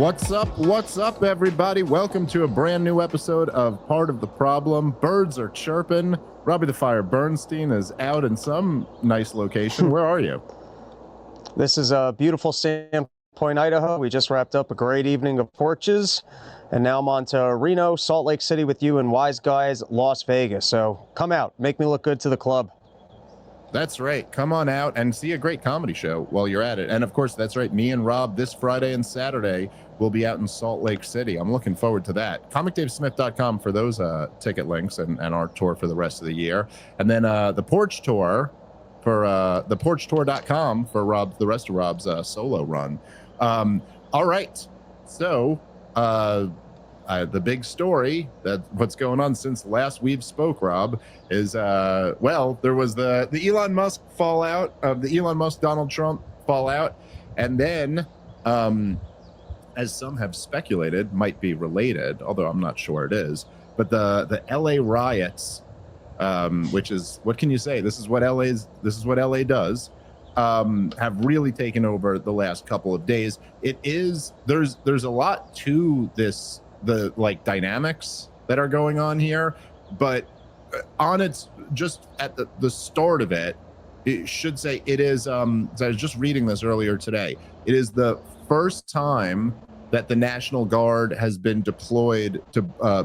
What's up, everybody? Welcome to a brand new episode of Part of the Problem. Birds are chirping. Robbie the Fire Bernstein is out in some nice location. Where are you? This is a beautiful Sandpoint, Idaho. We just wrapped up a great evening of porches, and now I'm on to Reno, Salt Lake City with you, and Wise Guys, Las Vegas. So come out, make me look good to the club. That's right. Come on out and see a great comedy show while you're at it. And of course, that's right. Me and Rob this Friday and Saturday will be out in Salt Lake City. I'm looking forward to that. ComicDaveSmith.com for those ticket links and our tour for the rest of the year. And then the Porch Tour for theporchtour.com for the rest of Rob's solo run. All right. So the big story what's going on since last we've spoke, Rob, is there was the Elon Musk fallout of the Elon Musk Donald Trump fallout, and then as some have speculated might be related, although I'm not sure it is, but the LA riots, which is, what can you say, this is what LA does, have really taken over the last couple of days. There's a lot to this, the like dynamics that are going on here, but just at the start of it should say it is I was just reading this earlier today, it is the first time that the National Guard has been deployed to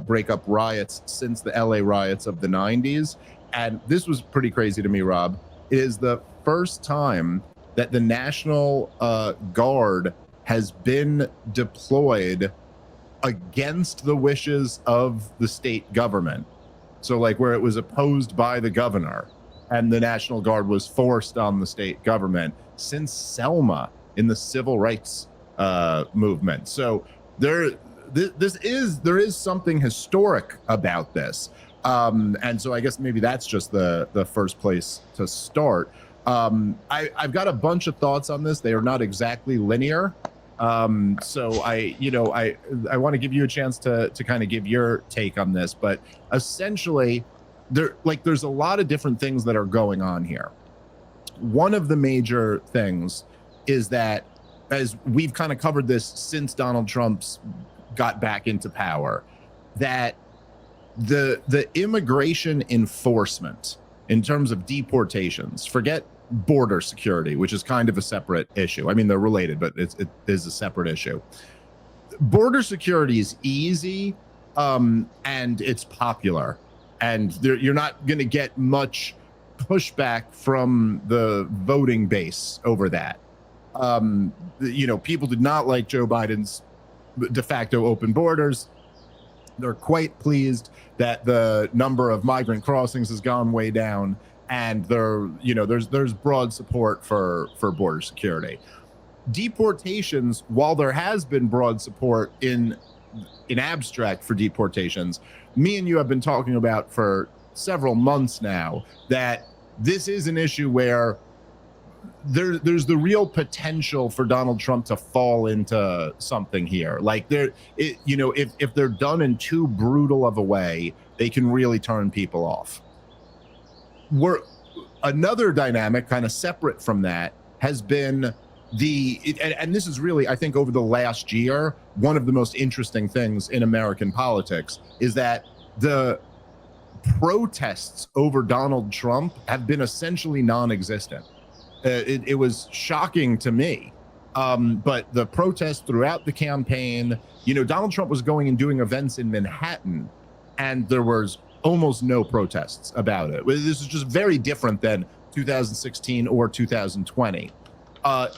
break up riots since the LA riots of the 90s. And this was pretty crazy to me, Rob. It is the first time that the National Guard has been deployed against the wishes of the state government. So like where it was opposed by the governor and the National Guard was forced on the state government since Selma in the civil rights movement. So there is something historic about this. And so I guess maybe that's just the first place to start. I've got a bunch of thoughts on this. They are not exactly linear. So I want to give you a chance to kind of give your take on this, but essentially there's a lot of different things that are going on here. One of the major things is that, as we've kind of covered this since Donald Trump's got back into power, that the immigration enforcement in terms of deportations, forget border security, which is kind of a separate issue. I mean, they're related, but it is a separate issue. Border security is easy, and it's popular, and you're not going to get much pushback from the voting base over that. People did not like Joe Biden's de facto open borders. They're quite pleased that the number of migrant crossings has gone way down. And there's broad support for border security. Deportations, while there has been broad support in abstract for deportations, me and you have been talking about for several months now that this is an issue where there's the real potential for Donald Trump to fall into something here. Like if they're done in too brutal of a way, they can really turn people off. Another dynamic kind of separate from that has been and this is really, I think, over the last year, one of the most interesting things in American politics is that the protests over Donald Trump have been essentially non-existent. It was shocking to me, but the protests throughout the campaign, Donald Trump was going and doing events in Manhattan, and there was almost no protests about it. This is just very different than 2016 or 2020. Now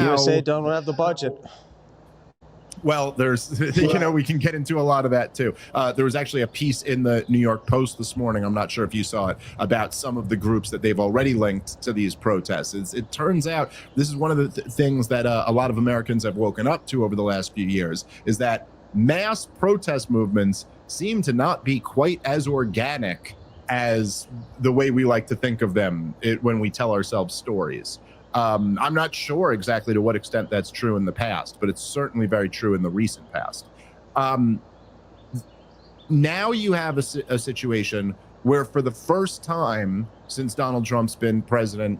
USA don't have the budget. Well, there's, we can get into a lot of that too. There was actually a piece in the New York Post this morning, I'm not sure if you saw it, about some of the groups that they've already linked to these protests. It turns out this is one of the things that a lot of Americans have woken up to over the last few years, is that mass protest movements seem to not be quite as organic as the way we like to think of them when we tell ourselves stories. I'm not sure exactly to what extent that's true in the past, but it's certainly very true in the recent past. Now you have a situation where, for the first time since Donald Trump's been president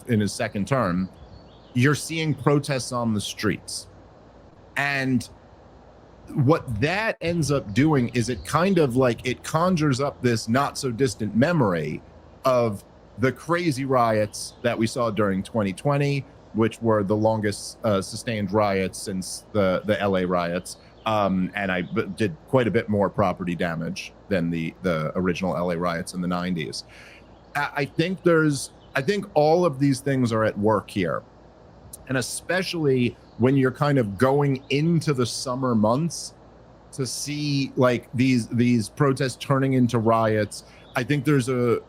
in his second term, you're seeing protests on the streets. And what that ends up doing is it kind of like it conjures up this not so distant memory of the crazy riots that we saw during 2020, which were the longest sustained riots since the LA riots. And I did quite a bit more property damage than the original LA riots in the 90s. I think all of these things are at work here. And especially when you're kind of going into the summer months to see like these protests turning into riots, I think there's a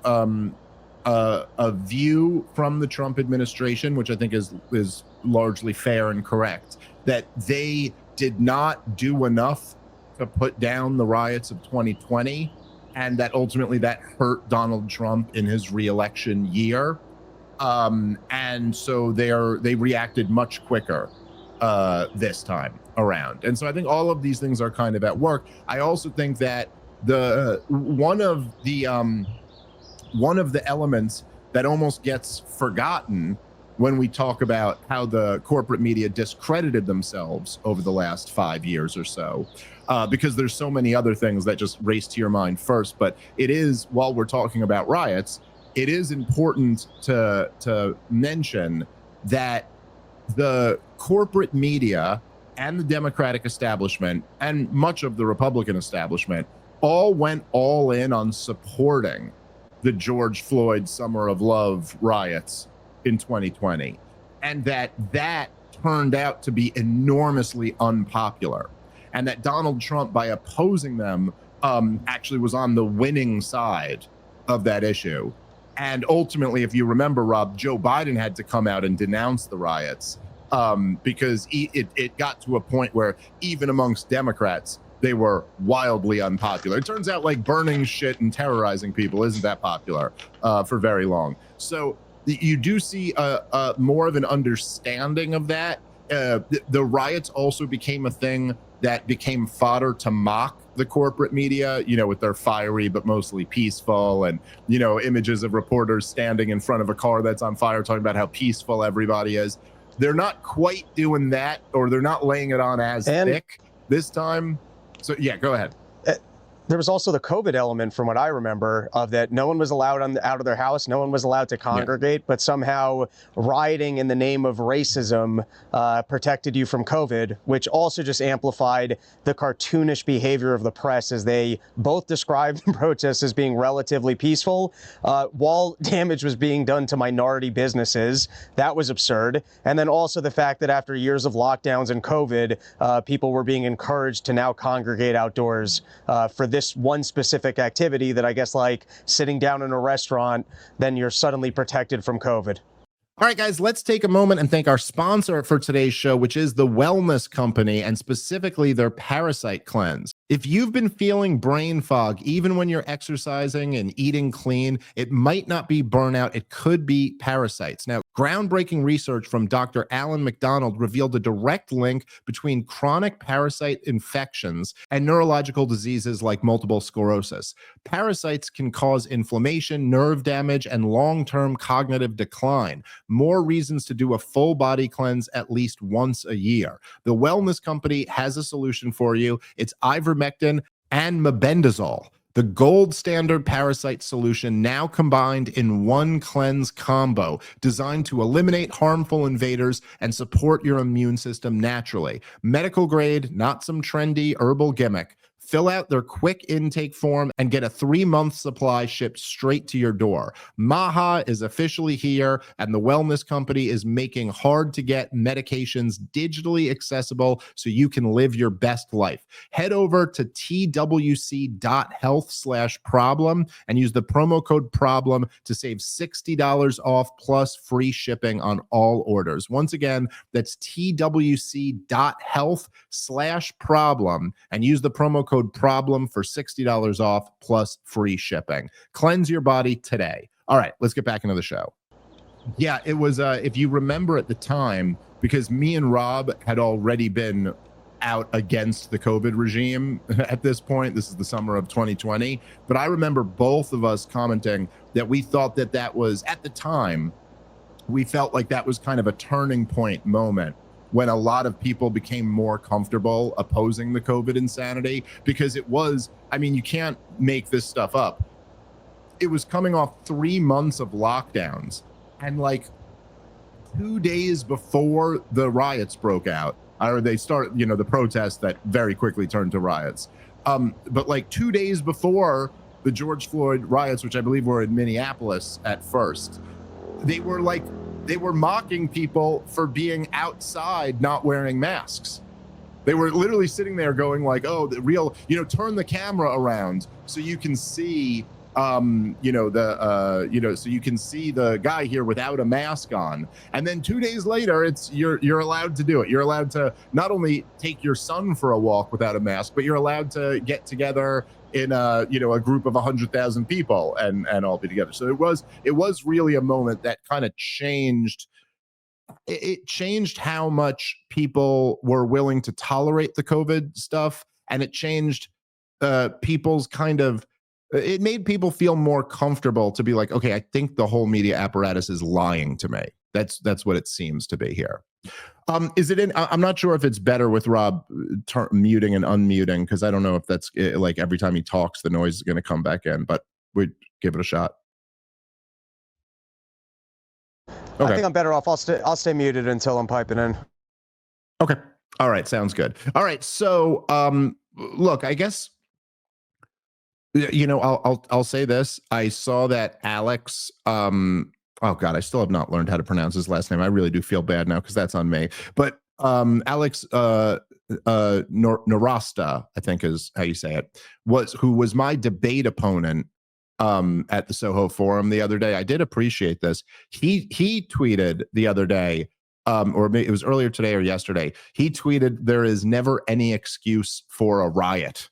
view from the Trump administration, which I think is largely fair and correct, that they did not do enough to put down the riots of 2020, and that ultimately that hurt Donald Trump in his re-election year. And so they reacted much quicker this time around. And so I think all of these things are kind of at work. I also think that one of the elements that almost gets forgotten when we talk about how the corporate media discredited themselves over the last 5 years or so, because there's so many other things that just race to your mind first. But it is, while we're talking about riots, it is important to mention that the corporate media and the Democratic establishment and much of the Republican establishment all went all in on supporting the George Floyd Summer of Love riots in 2020, and that turned out to be enormously unpopular, and that Donald Trump, by opposing them, actually was on the winning side of that issue. And ultimately, if you remember, Rob, Joe Biden had to come out and denounce the riots because it got to a point where even amongst Democrats, they were wildly unpopular. It turns out like burning shit and terrorizing people isn't that popular for very long. So you do see more of an understanding of that. The riots also became a thing that became fodder to mock the corporate media, with their fiery but mostly peaceful, and images of reporters standing in front of a car that's on fire talking about how peaceful everybody is. They're not quite doing that, or they're not laying it on as thick this time. So yeah, go ahead. There was also the COVID element, from what I remember, of that no one was allowed out of their house, no one was allowed to congregate, but somehow rioting in the name of racism protected you from COVID, which also just amplified the cartoonish behavior of the press, as they both described the protests as being relatively peaceful, while damage was being done to minority businesses. That was absurd. And then also the fact that after years of lockdowns and COVID, people were being encouraged to now congregate outdoors for this one specific activity that I guess, like sitting down in a restaurant, then you're suddenly protected from COVID. All right, guys, let's take a moment and thank our sponsor for today's show, which is The Wellness Company, and specifically their Parasite Cleanse. If you've been feeling brain fog, even when you're exercising and eating clean, it might not be burnout. It could be parasites. Now, groundbreaking research from Dr. Alan McDonald revealed a direct link between chronic parasite infections and neurological diseases like multiple sclerosis. Parasites can cause inflammation, nerve damage, and long-term cognitive decline. More reasons to do a full body cleanse at least once a year. The Wellness Company has a solution for you. It's ivermectin and mebendazole, the gold standard parasite solution, now combined in one cleanse combo designed to eliminate harmful invaders and support your immune system naturally. Medical grade, not some trendy herbal gimmick. Fill out their quick intake form and get a 3-month supply shipped straight to your door. Maha is officially here, and the Wellness Company is making hard-to-get medications digitally accessible so you can live your best life. Head over to twc.health/problem and use the promo code PROBLEM to save $60 off plus free shipping on all orders. Once again, that's twc.health/problem and use the promo code PROBLEM for $60 off plus free shipping. Cleanse your body today. All right, let's get back into the show. Yeah, it was, if you remember at the time, because me and Rob had already been out against the COVID regime at this point. This is the summer of 2020. But I remember both of us commenting that we thought that was, at the time, we felt like that was kind of a turning point moment when a lot of people became more comfortable opposing the COVID insanity, because it was, I mean, you can't make this stuff up. It was coming off 3 months of lockdowns, and like 2 days before the riots broke out, or they start, you know, the protests that very quickly turned to riots. But like 2 days before the George Floyd riots, which I believe were in Minneapolis at first, they were mocking people for being outside not wearing masks. They were literally sitting there going like, oh, the real, you know, turn the camera around so you can see, so you can see the guy here without a mask on. And then 2 days later, it's you're allowed to do it. You're allowed to not only take your son for a walk without a mask, but you're allowed to get together in a group of 100,000 people and all be together. So it was really a moment that kind of changed. It changed how much people were willing to tolerate the COVID stuff, and it changed people's kind of. It made people feel more comfortable to be like, okay, I think the whole media apparatus is lying to me. That's what it seems to be here. Is it in? I'm not sure if it's better with Rob muting and unmuting, because I don't know if that's like every time he talks, the noise is going to come back in, but we'd give it a shot. Okay. I think I'm better off. I'll stay muted until I'm piping in. Okay. All right. Sounds good. All right. So, look, I guess, you know, I'll say this. I saw that Alex, oh God, I still have not learned how to pronounce his last name. I really do feel bad now because that's on me. But Alex Narasta, I think is how you say it, who was my debate opponent at the Soho Forum the other day. I did appreciate this. He tweeted the other day, or it was earlier today or yesterday. He tweeted, "There is never any excuse for a riot,"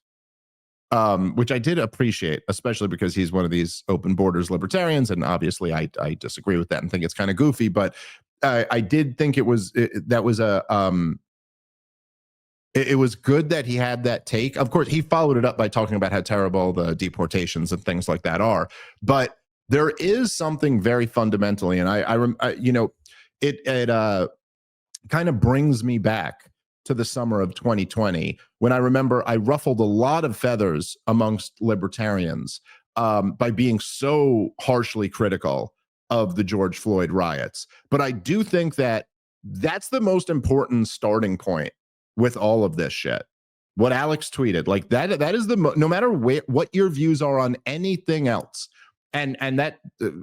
which I did appreciate, especially because he's one of these open borders libertarians, and obviously I disagree with that and think it's kind of goofy. But I did think it was it was good that he had that take. Of course, he followed it up by talking about how terrible the deportations and things like that are. But there is something very fundamentally, and it kind of brings me back to the summer of 2020, when I remember I ruffled a lot of feathers amongst libertarians by being so harshly critical of the George Floyd riots. But I do think that that's the most important starting point with all of this shit. What Alex tweeted, like that is no matter what your views are on anything else, and that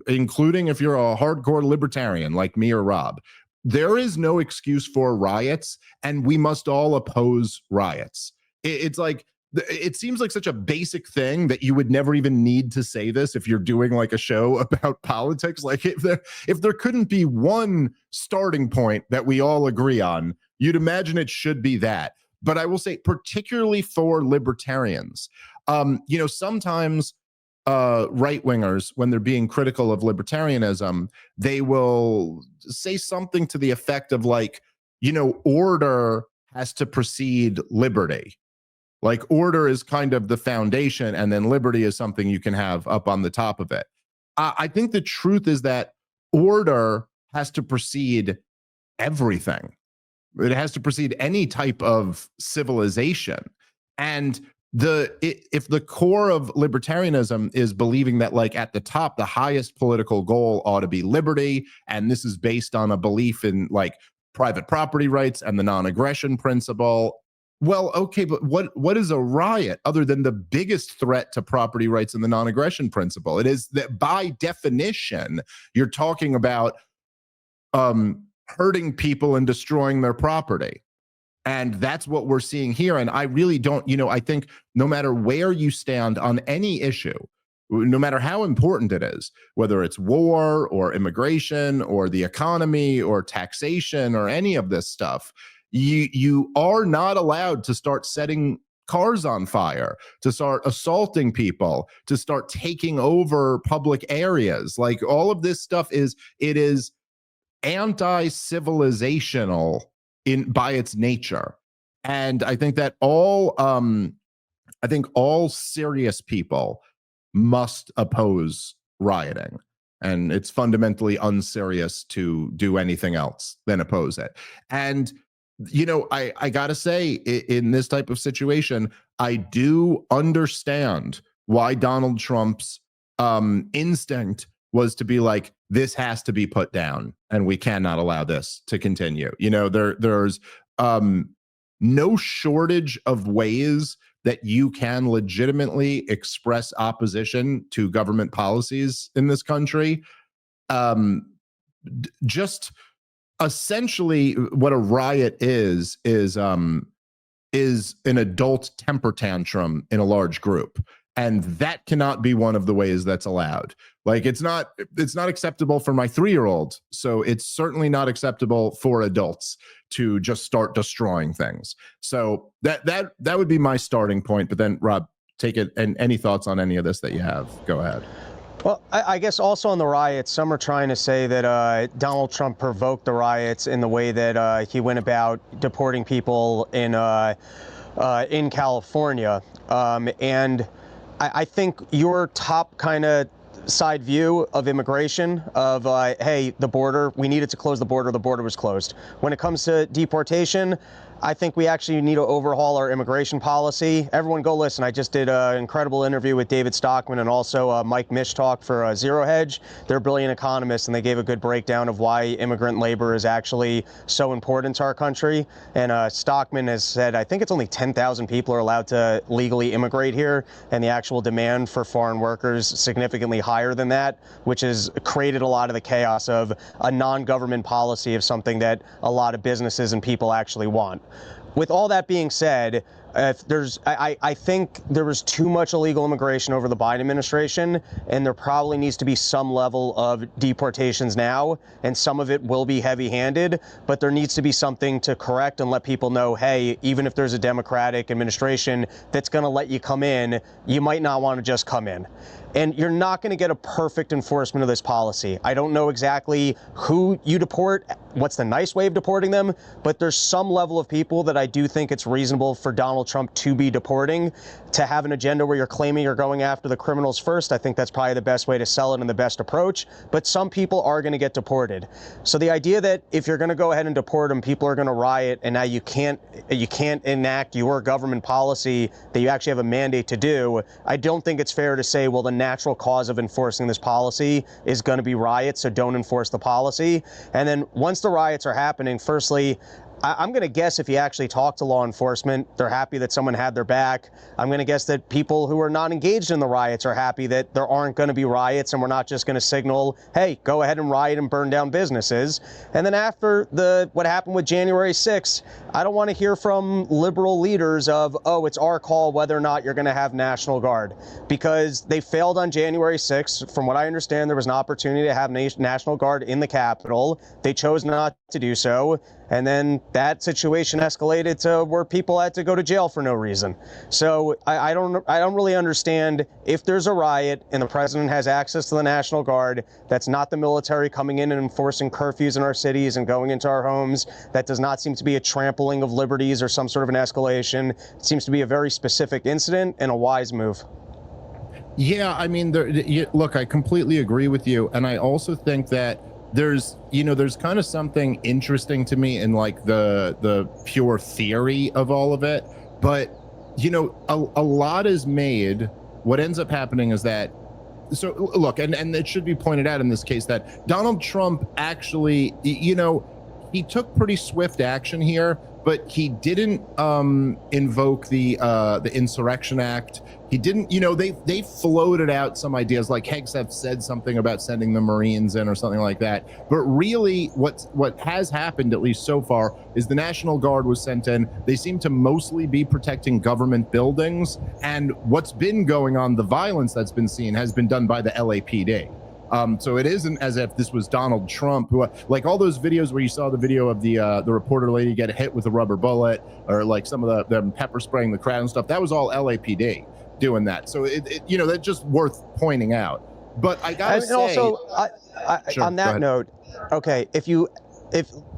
including if you're a hardcore libertarian like me or Rob, there is no excuse for riots, and we must all oppose riots. It's like, it seems like such a basic thing that you would never even need to say this if you're doing like a show about politics. Like if there couldn't be one starting point that we all agree on, you'd imagine it should be that. But I will say, particularly for libertarians, sometimes right-wingers, when they're being critical of libertarianism, they will say something to the effect of like, order has to precede liberty. Like order is kind of the foundation, and then liberty is something you can have up on the top of it. I think the truth is that order has to precede everything. It has to precede any type of civilization. And if the core of libertarianism is believing that, like, at the top, the highest political goal ought to be liberty, and this is based on a belief in like private property rights and the non-aggression principle. Well, okay, but what is a riot other than the biggest threat to property rights and the non-aggression principle? It is that by definition, you're talking about hurting people and destroying their property. And that's what we're seeing here. And I really don't, I think no matter where you stand on any issue, no matter how important it is, whether it's war or immigration or the economy or taxation or any of this stuff, you are not allowed to start setting cars on fire, to start assaulting people, to start taking over public areas. Like all of this stuff is anti-civilizational by its nature. And I think that all serious people must oppose rioting. And it's fundamentally unserious to do anything else than oppose it. And I gotta say, in this type of situation, I do understand why Donald Trump's instinct was to be like, this has to be put down, and we cannot allow this to continue. There's no shortage of ways that you can legitimately express opposition to government policies in this country. Just essentially what a riot is an adult temper tantrum in a large group, and that cannot be one of the ways that's allowed. Like, it's not acceptable for my 3-year-old, so it's certainly not acceptable for adults to just start destroying things. So that would be my starting point. But then, Rob, take it, and any thoughts on any of this that you have, go ahead. Well, I guess also on the riots, some are trying to say that Donald Trump provoked the riots in the way that he went about deporting people in California. And I think your top kind of side view of immigration of, hey, the border, we needed to close the border was closed. When it comes to deportation, I think we actually need to overhaul our immigration policy. Everyone go listen. I just did an incredible interview with David Stockman and also Mike Mishtalk for Zero Hedge. They're brilliant economists, and they gave a good breakdown of why immigrant labor is actually so important to our country. And Stockman has said, I think it's only 10,000 people are allowed to legally immigrate here, and the actual demand for foreign workers significantly higher than that, which has created a lot of the chaos of a non-government policy of something that a lot of businesses and people actually want. With all that being said, I think there was too much illegal immigration over the Biden administration, and there probably needs to be some level of deportations now, and some of it will be heavy-handed, but there needs to be something to correct and let people know, hey, even if there's a Democratic administration that's going to let you come in, you might not want to just come in. And you're not going to get a perfect enforcement of this policy. I don't know exactly who you deport, what's the nice way of deporting them, but there's some level of people that I do think it's reasonable for Donald Trump to be deporting. To have an agenda where you're claiming you're going after the criminals first, I think that's probably the best way to sell it and the best approach. But some people are going to get deported. So the idea that if you're going to go ahead and deport them, people are going to riot, and now you can't enact your government policy that you actually have a mandate to do, I don't think it's fair to say, well, the natural cause of enforcing this policy is going to be riots, so don't enforce the policy. And then once the riots are happening, firstly, I'm going to guess if you actually talk to law enforcement, they're happy that someone had their back. I'm going to guess that people who are not engaged in the riots are happy that there aren't going to be riots, and we're not just going to signal, hey, go ahead and riot and burn down businesses. And then after what happened with January 6th, I don't want to hear from liberal leaders of, oh, it's our call whether or not you're going to have National Guard, because they failed on January 6th. From what I understand, there was an opportunity to have National Guard in the Capitol. They chose not to do so. And then that situation escalated to where people had to go to jail for no reason. So I don't really understand, if there's a riot and the president has access to the National Guard, that's not the military coming in and enforcing curfews in our cities and going into our homes. That does not seem to be a trampling of liberties or some sort of an escalation. It seems to be a very specific incident and a wise move. Yeah, I mean, look, I completely agree with you. And I also think that there's kind of something interesting to me in like the pure theory of all of it. But, a lot is made. What ends up happening is that, so look, and it should be pointed out in this case that Donald Trump actually, he took pretty swift action here, but he didn't invoke the Insurrection Act. He didn't, they floated out some ideas, like Hegseth said something about sending the Marines in or something like that. But really what has happened, at least so far, is the National Guard was sent in. They seem to mostly be protecting government buildings. And what's been going on, the violence that's been seen, has been done by the LAPD. So it isn't as if this was Donald Trump, who, like all those videos where you saw the video of the reporter lady get hit with a rubber bullet, or like some of the pepper spraying the crowd and stuff. That was all LAPD doing that. So that's just worth pointing out. But I gotta say, also, sure, on that note, okay, if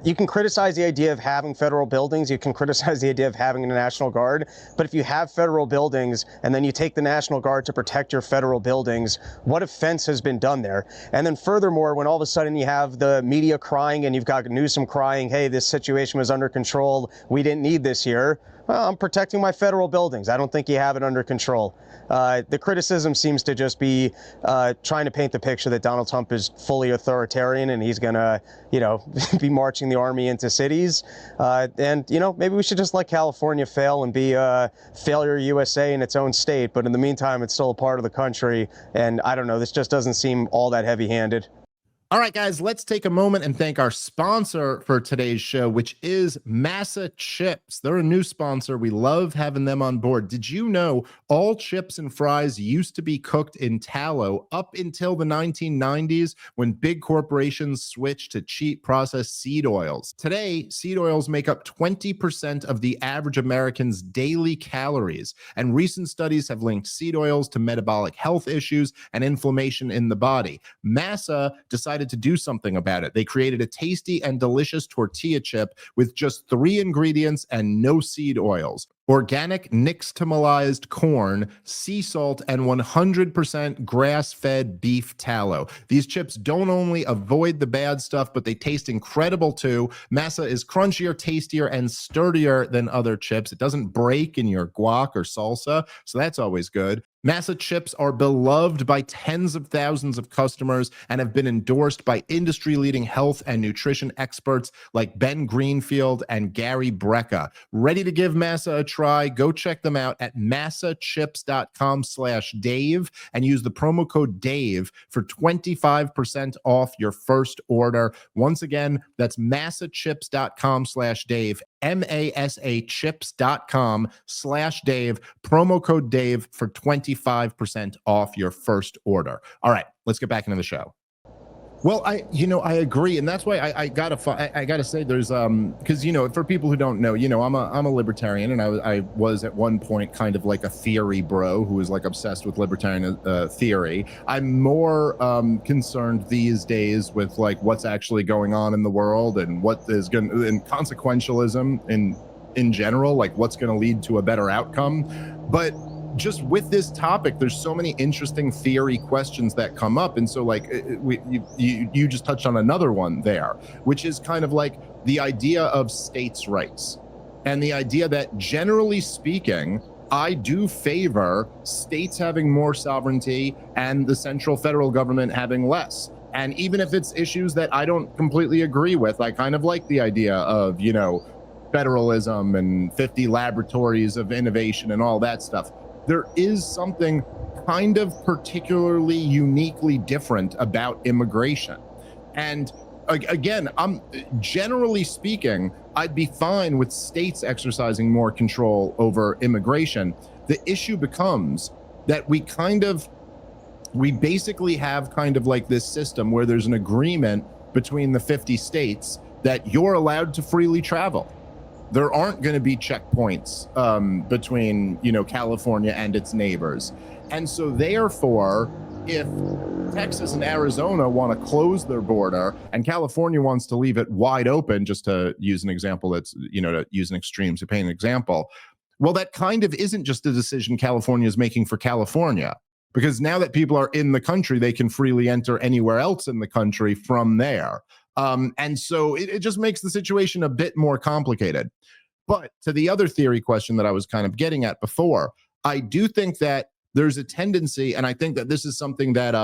you can criticize the idea of having federal buildings, you can criticize the idea of having a National Guard, but if you have federal buildings and then you take the National Guard to protect your federal buildings, what offense has been done there? And then furthermore, when all of a sudden you have the media crying and you've got Newsom crying, hey, this situation was under control, we didn't need this here. Well, I'm protecting my federal buildings. I don't think you have it under control. The criticism seems to just be trying to paint the picture that Donald Trump is fully authoritarian and he's going to, be marching the army into cities. And, maybe we should just let California fail and be failure USA in its own state. But in the meantime, it's still a part of the country. And I don't know, this just doesn't seem all that heavy-handed. All right, guys, let's take a moment and thank our sponsor for today's show, which is Massa Chips. They're a new sponsor. We love having them on board. Did you know all chips and fries used to be cooked in tallow up until the 1990s when big corporations switched to cheap processed seed oils? Today, seed oils make up 20% of the average American's daily calories, and recent studies have linked seed oils to metabolic health issues and inflammation in the body. Massa decided to do something about it. They created a tasty and delicious tortilla chip with just 3 ingredients and no seed oils: organic nixtamalized corn, sea salt, and 100% grass-fed beef tallow. These chips don't only avoid the bad stuff, but they taste incredible too. Massa is crunchier, tastier, and sturdier than other chips. It doesn't break in your guac or salsa, so that's always good. Massa chips are beloved by tens of thousands of customers and have been endorsed by industry-leading health and nutrition experts like Ben Greenfield and Gary Brecka. Ready to give Massa a try? Go check them out at massachips.com/Dave and use the promo code Dave for 25% off your first order. Once again, that's massachips.com/Dave, MASAchips.com/Dave, promo code Dave for 25% off your first order. All right, let's get back into the show. Well, I agree, and that's why I gotta say there's because for people who don't know, I'm a libertarian, and I was at one point kind of like a theory bro who was like obsessed with libertarian theory. I'm more concerned these days with like what's actually going on in the world and what is going and consequentialism in general, like what's going to lead to a better outcome, but just with this topic, there's so many interesting theory questions that come up. And so like you just touched on another one there, which is kind of like the idea of states' rights and the idea that generally speaking, I do favor states having more sovereignty and the central federal government having less. And even if it's issues that I don't completely agree with, I kind of like the idea of, federalism and 50 laboratories of innovation and all that stuff. There is something kind of particularly uniquely different about immigration. And again, generally speaking, I'd be fine with states exercising more control over immigration. The issue becomes that we basically have kind of like this system where there's an agreement between the 50 states that you're allowed to freely travel. There aren't going to be checkpoints between, California and its neighbors. And so therefore, if Texas and Arizona want to close their border and California wants to leave it wide open, just to use an example that's, to use an extreme to paint an example, well, that kind of isn't just a decision California is making for California, because now that people are in the country, they can freely enter anywhere else in the country from there. And so it just makes the situation a bit more complicated. But to the other theory question that I was kind of getting at before, I do think that there's a tendency, and I think that this is something that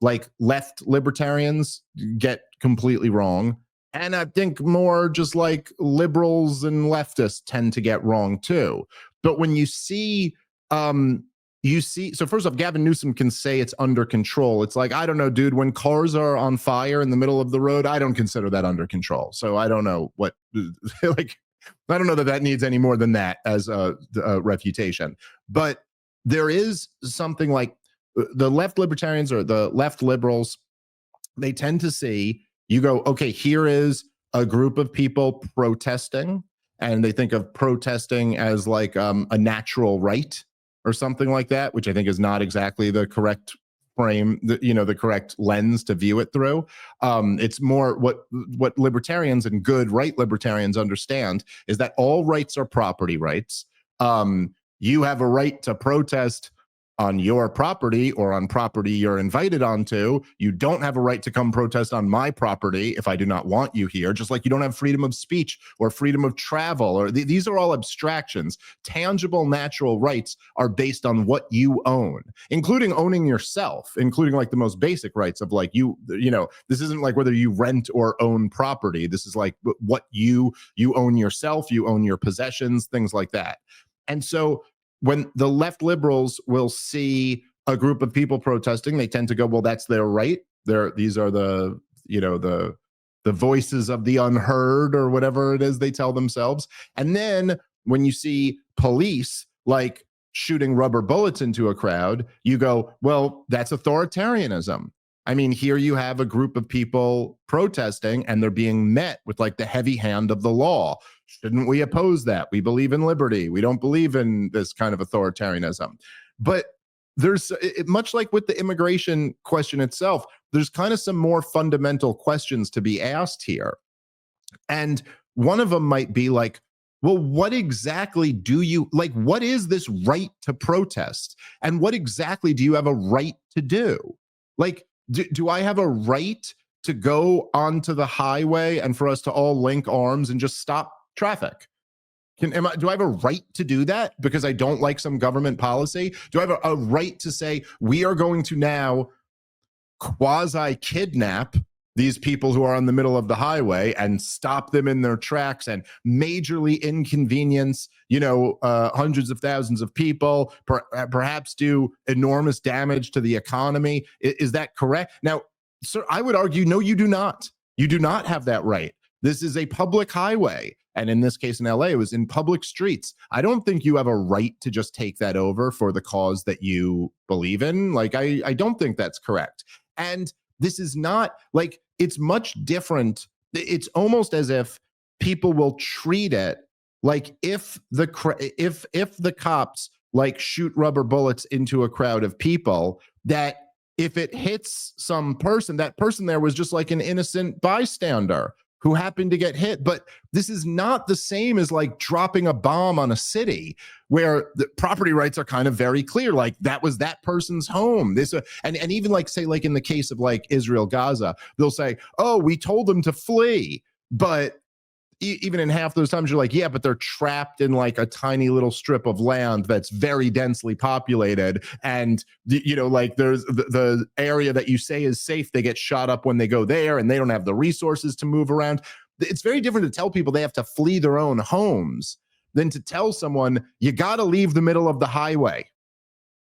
like left libertarians get completely wrong. And I think more just like liberals and leftists tend to get wrong too. But when you see, so first off, Gavin Newsom can say it's under control. It's like, I don't know, dude, when cars are on fire in the middle of the road, I don't consider that under control. So I don't know what, like, I don't know that needs any more than that as a refutation. But there is something like the left libertarians or the left liberals, they tend to see, you go, okay, here is a group of people protesting, and they think of protesting as like a natural right or something like that, which I think is not exactly the correct frame, the correct lens to view it through. It's more what libertarians and good right libertarians understand is that all rights are property rights. You have a right to protest on your property or on property you're invited onto. You don't have a right to come protest on my property if I do not want you here, just like you don't have freedom of speech or freedom of travel, or these are all abstractions. Tangible natural rights are based on what you own, including owning yourself, including like the most basic rights of like this isn't like whether you rent or own property. This is like what you own yourself, you own your possessions, things like that. And so when the left liberals will see a group of people protesting, they tend to go, well, that's their right. These are the voices of the unheard, or whatever it is they tell themselves. And then when you see police like shooting rubber bullets into a crowd, you go, well, that's authoritarianism. I mean, here you have a group of people protesting and they're being met with like the heavy hand of the law. Shouldn't we oppose that? We believe in liberty. We don't believe in this kind of authoritarianism. But there's, much like with the immigration question itself, there's kind of some more fundamental questions to be asked here. And one of them might be like, well, what exactly do you, like, what is this right to protest? And what exactly do you have a right to do? Like, do I have a right to go onto the highway and for us to all link arms and just stop traffic? Do I have a right to do that because I don't like some government policy? Do I have a right to say we are going to now quasi-kidnap these people who are on the middle of the highway and stop them in their tracks and majorly inconvenience, hundreds of thousands of people, perhaps do enormous damage to the economy? Is that correct? Now, sir, I would argue, no, you do not. You do not have that right. This is a public highway. And in this case in LA, it was in public streets. I don't think you have a right to just take that over for the cause that you believe in. Like, I don't think that's correct. And this is not like, it's much different. It's almost as if people will treat it like if the cops like shoot rubber bullets into a crowd of people, that if it hits some person, that person there was just like an innocent bystander who happened to get hit. But this is not the same as like dropping a bomb on a city where the property rights are kind of very clear. Like that was that person's home. And even like, say, like in the case of like Israel, Gaza, they'll say, oh, we told them to flee. But even in half those times, you're like, yeah, but they're trapped in like a tiny little strip of land that's very densely populated. And, like there's the area that you say is safe, they get shot up when they go there and they don't have the resources to move around. It's very different to tell people they have to flee their own homes than to tell someone, you got to leave the middle of the highway.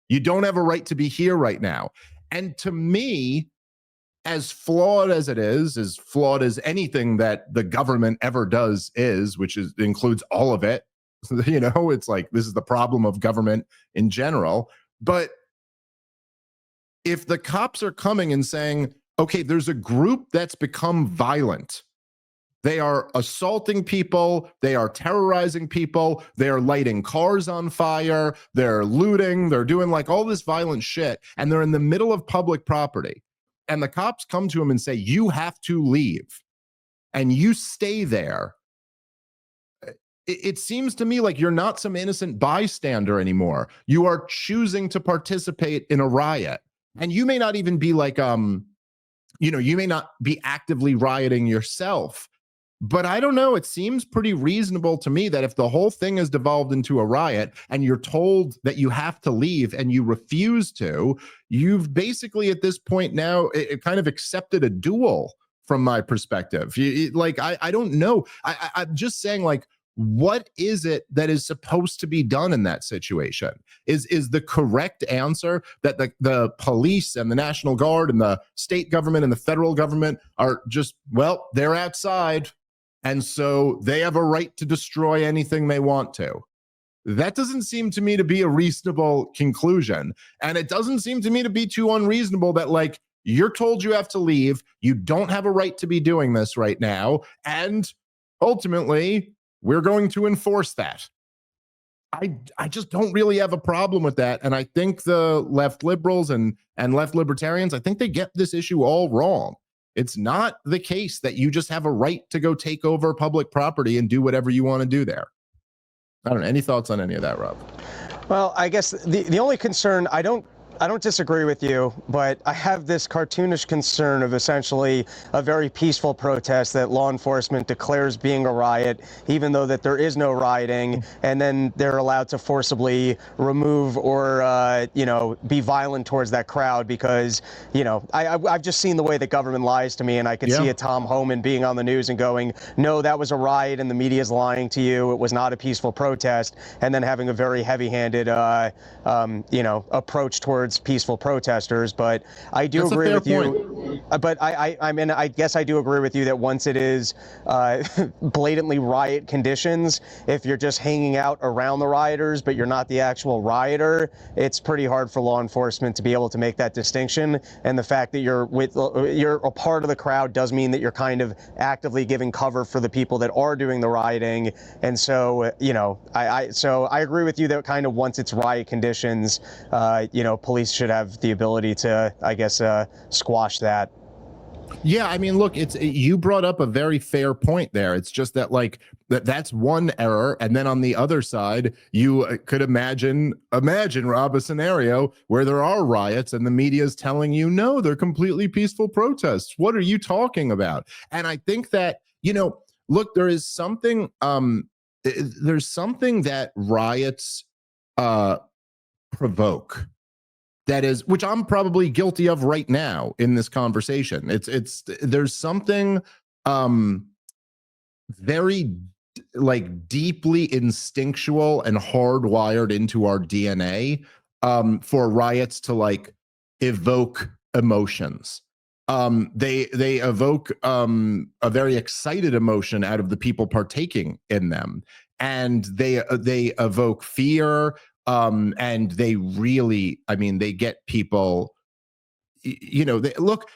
You don't have a right to be here right now. And to me, as flawed as it is, as flawed as anything that the government ever does is, which includes all of it, it's like, this is the problem of government in general. But if the cops are coming and saying, okay, there's a group that's become violent, they are assaulting people, they are terrorizing people, they're lighting cars on fire, they're looting, they're doing like all this violent shit, and they're in the middle of public property. And the cops come to him and say, you have to leave and you stay there. It seems to me like you're not some innocent bystander anymore. You are choosing to participate in a riot. And you may not even be like, you may not be actively rioting yourself. But I don't know, it seems pretty reasonable to me that if the whole thing has devolved into a riot and you're told that you have to leave and you refuse to, you've basically at this point now it kind of accepted a duel from my perspective. I don't know. I'm just saying, like, what is it that is supposed to be done in that situation? Is the correct answer that the police and the National Guard and the state government and the federal government are just, well, they're outside, and so they have a right to destroy anything they want to? That doesn't seem to me to be a reasonable conclusion. And it doesn't seem to me to be too unreasonable that, like, you're told you have to leave, you don't have a right to be doing this right now, and ultimately, we're going to enforce that. I just don't really have a problem with that. And I think the left liberals and left libertarians, I think they get this issue all wrong. It's not the case that you just have a right to go take over public property and do whatever you want to do there. I don't know. Any thoughts on any of that, Rob? Well, I guess the only concern, I don't disagree with you, but I have this cartoonish concern of essentially a very peaceful protest that law enforcement declares being a riot, even though that there is no rioting, and then they're allowed to forcibly remove or, be violent towards that crowd because, I've just seen the way the government lies to me, and I could see a Tom Homan being on the news and going, no, that was a riot and the media's lying to you. It was not a peaceful protest, and then having a very heavy-handed, approach towards peaceful protesters. But I do agree with you. But I guess I do agree with you that once it is blatantly riot conditions, if you're just hanging out around the rioters but you're not the actual rioter, it's pretty hard for law enforcement to be able to make that distinction. And the fact that you're a part of the crowd does mean that you're kind of actively giving cover for the people that are doing the rioting. And so, I agree with you that kind of once it's riot conditions, police should have the ability to, I guess, squash that. Yeah, I mean, look, you brought up a very fair point there. It's just that that's one error, and then on the other side, you could imagine, Rob, a scenario where there are riots and the media is telling you, no, they're completely peaceful protests. What are you talking about? And I think that, look, there is something, there's something that riots provoke. That is, which I'm probably guilty of right now in this conversation. There's something very deeply instinctual and hardwired into our DNA for riots to evoke emotions. They evoke a very excited emotion out of the people partaking in them, and they evoke fear. And they really, they get people, they look,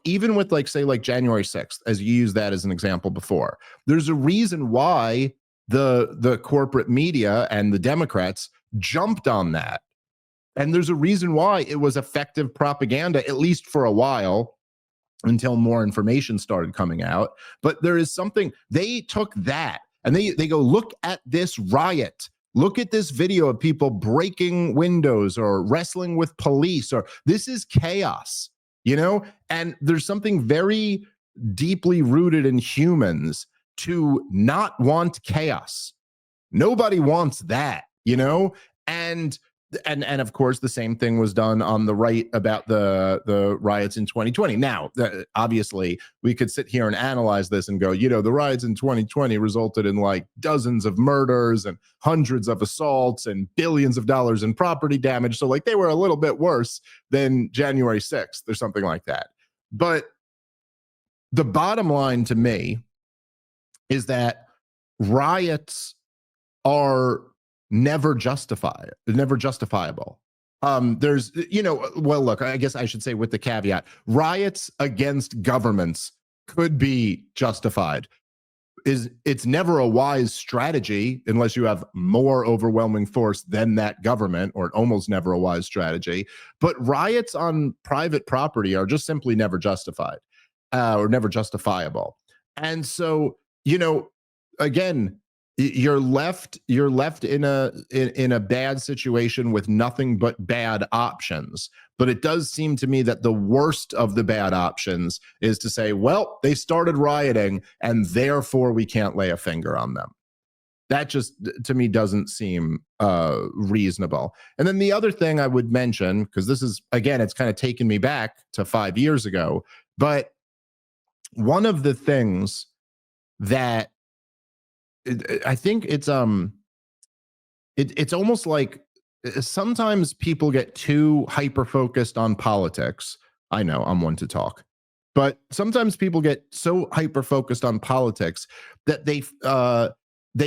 even with say January 6th, as you used that as an example before, there's a reason why the corporate media and the Democrats jumped on that. And there's a reason why it was effective propaganda, at least for a while, until more information started coming out. But there is something, they took that and they go, look at this riot. Look at this video of people breaking windows or wrestling with police, or this is chaos, and there's something very deeply rooted in humans to not want chaos. Nobody wants that, and of course the same thing was done on the right about the riots in 2020. Now, obviously we could sit here and analyze this and go, the riots in 2020 resulted in dozens of murders and hundreds of assaults and billions of dollars in property damage. So they were a little bit worse than January 6th or something like that. But the bottom line to me is that riots are never justifiable. There's, well, look, I guess I should say with the caveat, riots against governments could be justified. It's never a wise strategy unless you have more overwhelming force than that government, or almost never a wise strategy. But riots on private property are just simply never justified, or never justifiable. And so, again, you're left in a bad situation with nothing but bad options. But it does seem to me that the worst of the bad options is to say, well, they started rioting and therefore we can't lay a finger on them. That just, to me, doesn't seem reasonable. And then the other thing I would mention, because this is, again, it's kind of taken me back to 5 years ago, but one of the things that I think it's almost like sometimes people get too hyper focused on politics. I know I'm one to talk, but sometimes people get so hyper focused on politics that they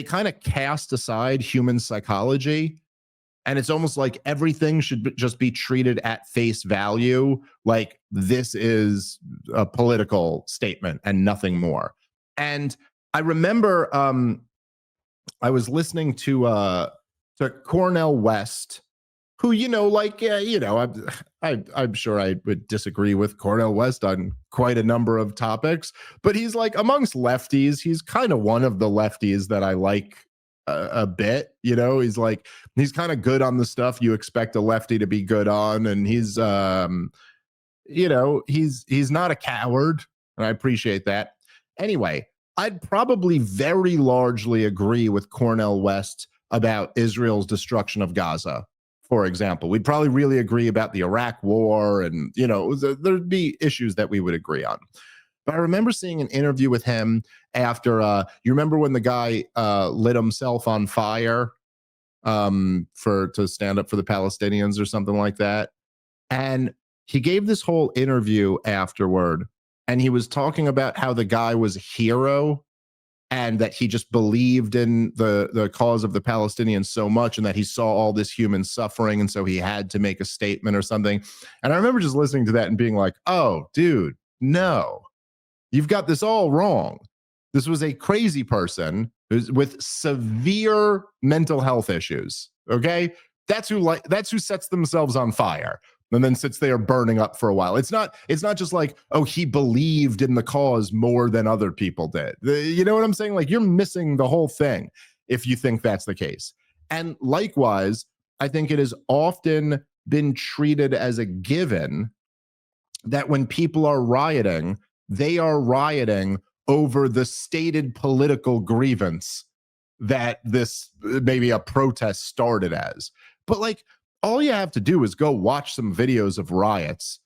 kind of cast aside human psychology, and it's almost like everything should just be treated at face value, like this is a political statement and nothing more. And I remember I was listening to to Cornel West, who, I'm sure I would disagree with Cornel West on quite a number of topics, but he's like amongst lefties, he's kind of one of the lefties that I like a bit. He's kind of good on the stuff you expect a lefty to be good on, and he's not a coward, and I appreciate that. Anyway, I'd probably very largely agree with Cornel West about Israel's destruction of Gaza, for example. We'd probably really agree about the Iraq war, and there'd be issues that we would agree on. But I remember seeing an interview with him after you remember when the guy lit himself on fire to stand up for the Palestinians or something like that. And he gave this whole interview afterward, and he was talking about how the guy was a hero and that he just believed in the cause of the Palestinians so much, and that he saw all this human suffering, and so he had to make a statement or something. And I remember just listening to that and being like, oh, dude, no, you've got this all wrong. This was a crazy person with severe mental health issues. Okay, that's who sets themselves on fire and then sits there burning up for a while. It's not just like, oh, he believed in the cause more than other people did. You know what I'm saying? Like, you're missing the whole thing if you think that's the case. And likewise, I think it has often been treated as a given that when people are rioting, they are rioting over the stated political grievance that this maybe a protest started as. But like, all you have to do is go watch some videos of riots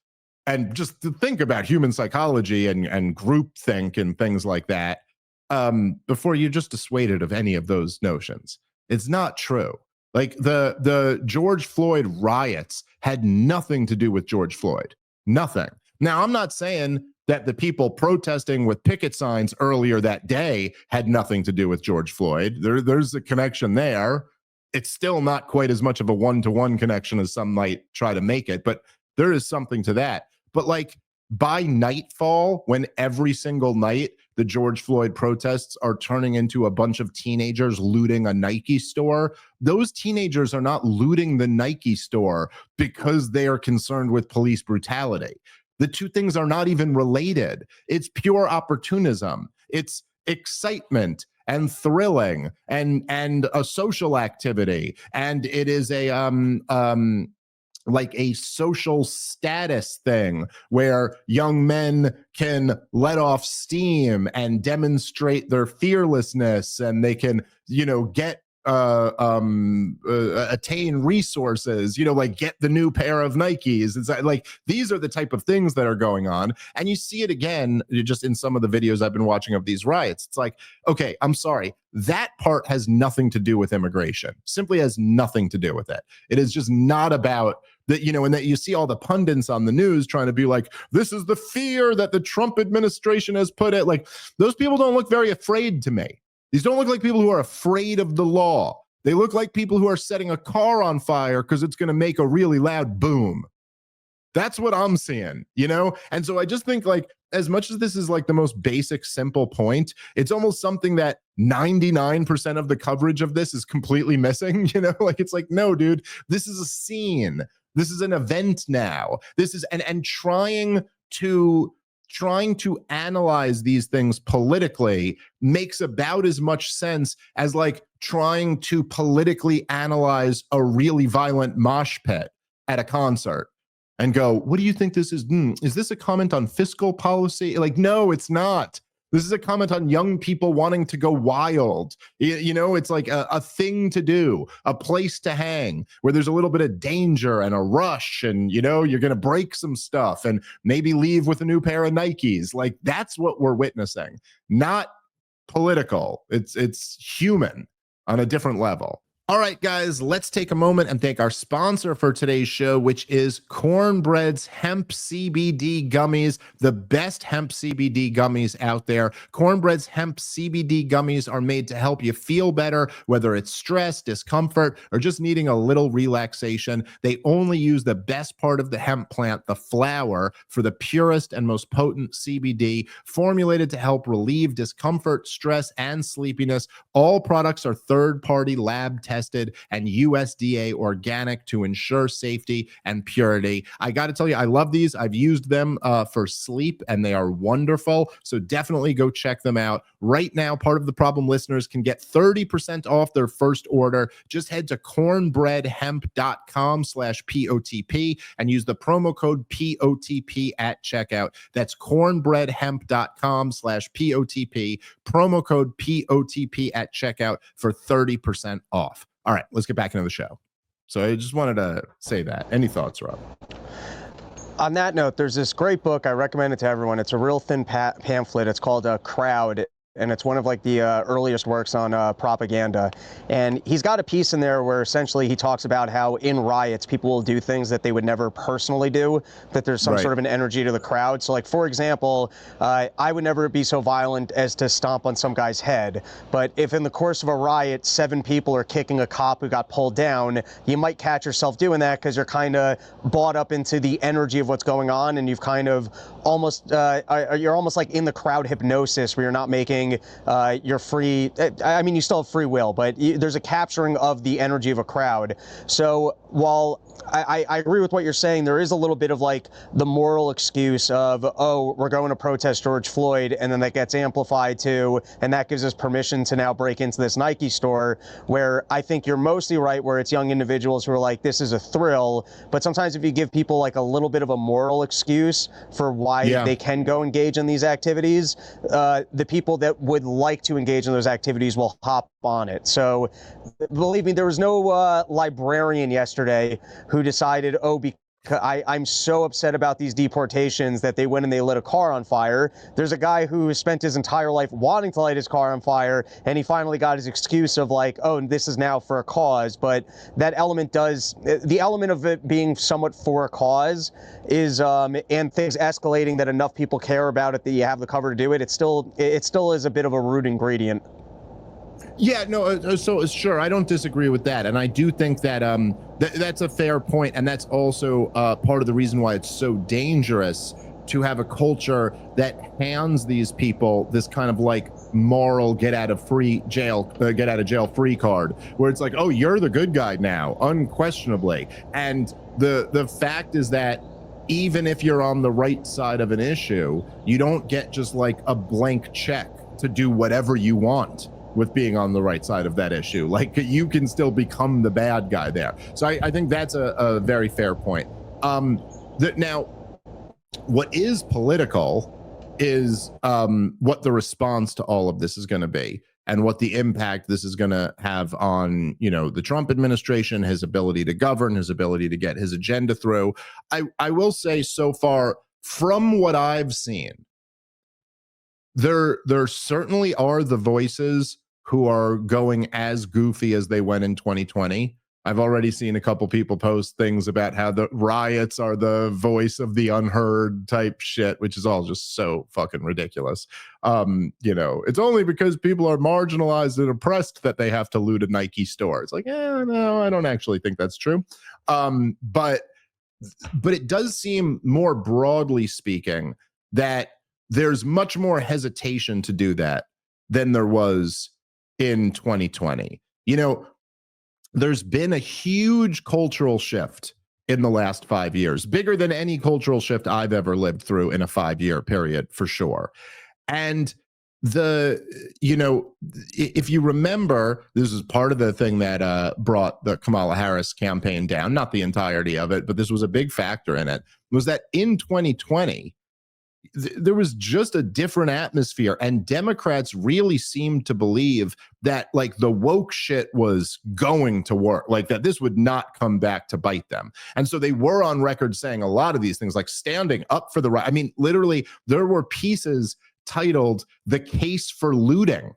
and just to think about human psychology and groupthink and things like that before you're just dissuaded of any of those notions. It's not true. Like the George Floyd riots had nothing to do with George Floyd. Nothing. Now, I'm not saying that the people protesting with picket signs earlier that day had nothing to do with George Floyd. There's a connection there. It's still not quite as much of a one-to-one connection as some might try to make it, but there is something to that. But like by nightfall, when every single night the George Floyd protests are turning into a bunch of teenagers looting a Nike store, those teenagers are not looting the Nike store because they are concerned with police brutality. The two things are not even related. It's pure opportunism. It's excitement and thrilling and a social activity, and it is a like a social status thing where young men can let off steam and demonstrate their fearlessness, and they can get attain resources, like get the new pair of Nikes. It's like these are the type of things that are going on, and you see it again just in some of the videos I've been watching of these riots. It's like, okay, I'm sorry, that part has nothing to do with immigration. Simply has nothing to do with it. It is just not about that, and that you see all the pundits on the news trying to be like, this is the fear that the Trump administration has put it. Like, those people don't look very afraid to me. These don't look like people who are afraid of the law. They look like people who are setting a car on fire because it's going to make a really loud boom. That's what I'm seeing, And so I just think, like, as much as this is like the most basic, simple point, it's almost something that 99% of the coverage of this is completely missing, Like, it's like, no, dude, this is a scene. This is an event now. This is, and trying to analyze these things politically makes about as much sense as like trying to politically analyze a really violent mosh pit at a concert and go, what do you think this is? Is this a comment on fiscal policy? Like, no, it's not. This is a comment on young people wanting to go wild. It's like a thing to do, a place to hang where there's a little bit of danger and a rush, and, you're going to break some stuff and maybe leave with a new pair of Nikes. Like, that's what we're witnessing, not political. It's human on a different level. All right, guys, let's take a moment and thank our sponsor for today's show, which is Cornbread's Hemp CBD Gummies, the best hemp CBD gummies out there. Cornbread's Hemp CBD Gummies are made to help you feel better, whether it's stress, discomfort, or just needing a little relaxation. They only use the best part of the hemp plant, the flower, for the purest and most potent CBD, formulated to help relieve discomfort, stress, and sleepiness. All products are third-party lab tested tested and USDA organic to ensure safety and purity. I got to tell you, I love these. I've used them for sleep, and they are wonderful. So definitely go check them out. Right now, Part of the Problem listeners can get 30% off their first order. Just head to cornbreadhemp.com/POTP and use the promo code POTP at checkout. That's cornbreadhemp.com/POTP, promo code POTP at checkout for 30% off. All right, let's get back into the show. So I just wanted to say that. Any thoughts, Rob? On that note, there's this great book. I recommend it to everyone. It's a real thin pamphlet. It's called Crowd. And it's one of like the earliest works on propaganda. And he's got a piece in there where essentially he talks about how in riots, people will do things that they would never personally do, that there's some sort of an energy to the crowd. So like, for example, I would never be so violent as to stomp on some guy's head. But if in the course of a riot, 7 people are kicking a cop who got pulled down, you might catch yourself doing that because you're kind of bought up into the energy of what's going on. And you've kind of almost, you're almost like in the crowd hypnosis where you're not making your free, I mean, you still have free will, but there's a capturing of the energy of a crowd. So while I agree with what you're saying, there is a little bit of like the moral excuse of, oh, we're going to protest George Floyd, and then that gets amplified too, and that gives us permission to now break into this Nike store, where I think you're mostly right, where it's young individuals who are like, this is a thrill. But sometimes if you give people like a little bit of a moral excuse for why they can go engage in these activities, the people that would like to engage in those activities will hop on it. So believe me, there was no librarian yesterday who decided, oh, because I'm so upset about these deportations that they went and they lit a car on fire. There's a guy who spent his entire life wanting to light his car on fire, and he finally got his excuse of like, oh, this is now for a cause. But that element the element of it being somewhat for a cause is, and things escalating that enough people care about it that you have the cover to do it, it still is a bit of a root ingredient. Yeah, no, so sure, I don't disagree with that. And I do think that that's a fair point. And that's also part of the reason why it's so dangerous to have a culture that hands these people this kind of like moral get out of jail free card, where it's like, oh, you're the good guy now, unquestionably. And the fact is that even if you're on the right side of an issue, you don't get just like a blank check to do whatever you want with being on the right side of that issue. Like, you can still become the bad guy there. So I think that's a very fair point. Now, what is political is what the response to all of this is going to be, and what the impact this is going to have on, the Trump administration, his ability to govern, his ability to get his agenda through. I will say, so far, from what I've seen, there certainly are the voices who are going as goofy as they went in 2020. I've already seen a couple people post things about how the riots are the voice of the unheard type shit, which is all just so fucking ridiculous. It's only because people are marginalized and oppressed that they have to loot a Nike store. It's like, no, I don't actually think that's true. But it does seem, more broadly speaking, that there's much more hesitation to do that than there was in 2020. There's been a huge cultural shift in the last 5 years, bigger than any cultural shift I've ever lived through in a 5-year period, for sure. And if you remember, this is part of the thing that brought the Kamala Harris campaign down, not the entirety of it, but this was a big factor in it, was that in 2020, there was just a different atmosphere, and Democrats really seemed to believe that like the woke shit was going to work, like that this would not come back to bite them. And so they were on record saying a lot of these things, like standing up for the right. I mean, literally, there were pieces titled "The Case for Looting."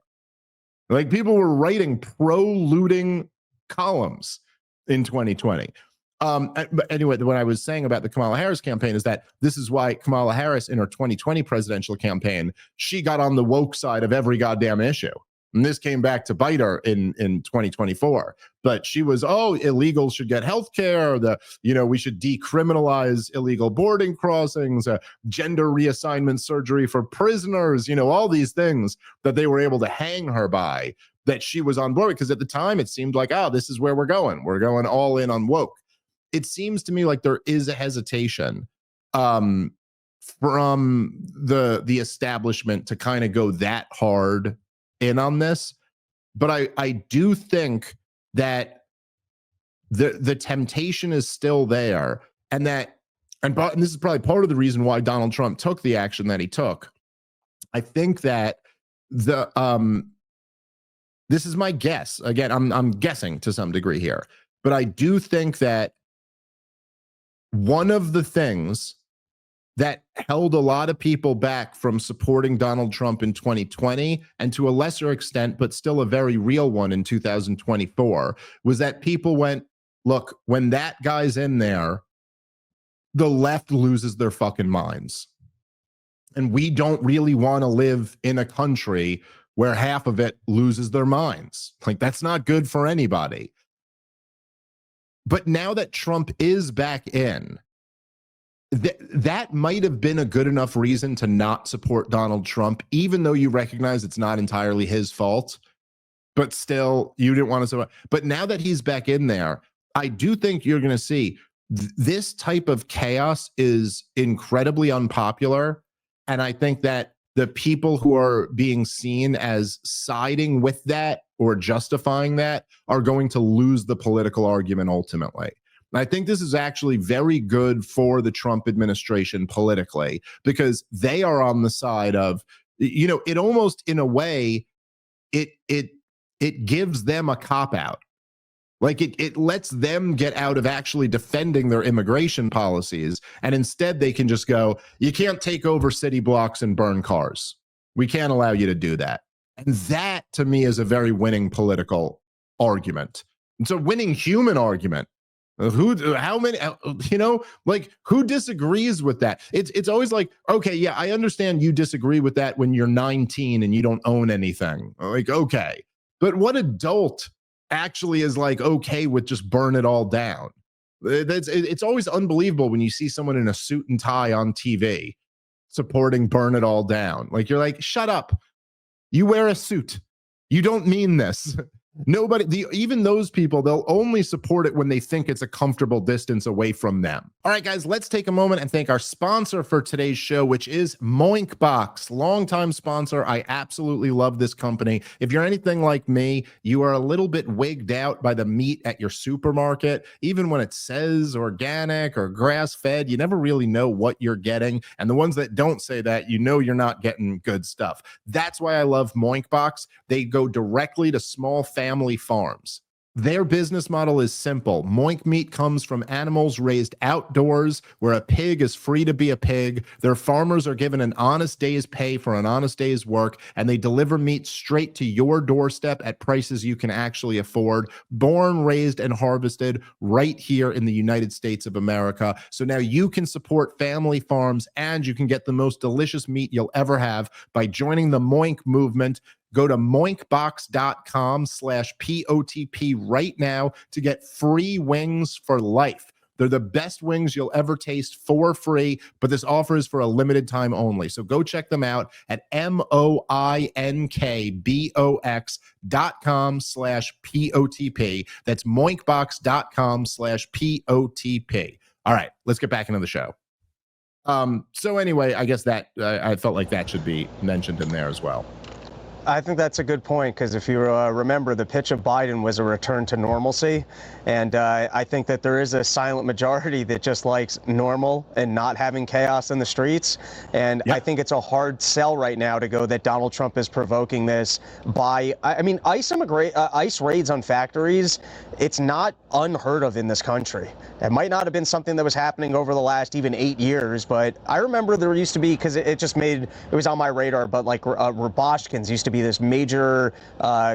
Like, people were writing pro-looting columns in 2020. But anyway, what I was saying about the Kamala Harris campaign is that this is why Kamala Harris, in her 2020 presidential campaign, she got on the woke side of every goddamn issue. And this came back to bite her in 2024. But she was, illegals should get health care. We should decriminalize illegal boarding crossings, gender reassignment surgery for prisoners, all these things that they were able to hang her by. that she was on board, because at the time it seemed like, oh, this is where we're going. We're going all in on woke. It seems to me like there is a hesitation from the establishment to kind of go that hard in on this. But I do think that the temptation is still there, and this is probably part of the reason why Donald Trump took the action that he took. I think that this is my guess. Again, I'm guessing to some degree here, but I do think that one of the things that held a lot of people back from supporting Donald Trump in 2020, and to a lesser extent, but still a very real one in 2024, was that people went, look, when that guy's in there, the left loses their fucking minds. And we don't really want to live in a country where half of it loses their minds. Like, that's not good for anybody. But now that Trump is back in, that might have been a good enough reason to not support Donald Trump, even though you recognize it's not entirely his fault. But still, you didn't want to support. But now that he's back in there, I do think you're going to see this type of chaos is incredibly unpopular. And I think that the people who are being seen as siding with that or justifying that are going to lose the political argument ultimately. And I think this is actually very good for the Trump administration politically, because they are on the side of, it almost, in a way, it gives them a cop-out. Like, it lets them get out of actually defending their immigration policies, and instead they can just go, you can't take over city blocks and burn cars. We can't allow you to do that. And that, to me, is a very winning political argument. It's a winning human argument. Who disagrees with that? It's always like, okay, yeah, I understand you disagree with that when you're 19 and you don't own anything. Like, okay. But what adult actually is like okay with just burn it all down? It's always unbelievable when you see someone in a suit and tie on TV supporting burn it all down. Like, you're like, shut up. You wear a suit. You don't mean this. Nobody, even those people, they'll only support it when they think it's a comfortable distance away from them. All right, guys, let's take a moment and thank our sponsor for today's show, which is Moinkbox, longtime sponsor. I absolutely love this company. If you're anything like me, you are a little bit wigged out by the meat at your supermarket. Even when it says organic or grass-fed, you never really know what you're getting. And the ones that don't say that, you're not getting good stuff. That's why I love Moinkbox. They go directly to small family farms. Their business model is simple. Moink meat comes from animals raised outdoors, where a pig is free to be a pig. Their farmers are given an honest day's pay for an honest day's work, and they deliver meat straight to your doorstep at prices you can actually afford. Born, raised, and harvested right here in the United States of America. So now you can support family farms, and you can get the most delicious meat you'll ever have by joining the Moink movement. Go to moinkbox.com/POTP right now to get free wings for life. They're the best wings you'll ever taste for free, but this offer is for a limited time only. So go check them out at moinkbox.com/POTP. That's moinkbox.com/POTP. All right, let's get back into the show. So anyway, I guess that I felt like that should be mentioned in there as well. I think that's a good point, because if you remember, the pitch of Biden was a return to normalcy. And I think that there is a silent majority that just likes normal and not having chaos in the streets. And I think it's a hard sell right now to go that Donald Trump is provoking this by, ICE raids on factories. It's not unheard of in this country. It might not have been something that was happening over the last even 8 years, but I remember there used to be, because it was on my radar, but like Roboshkins used to be this major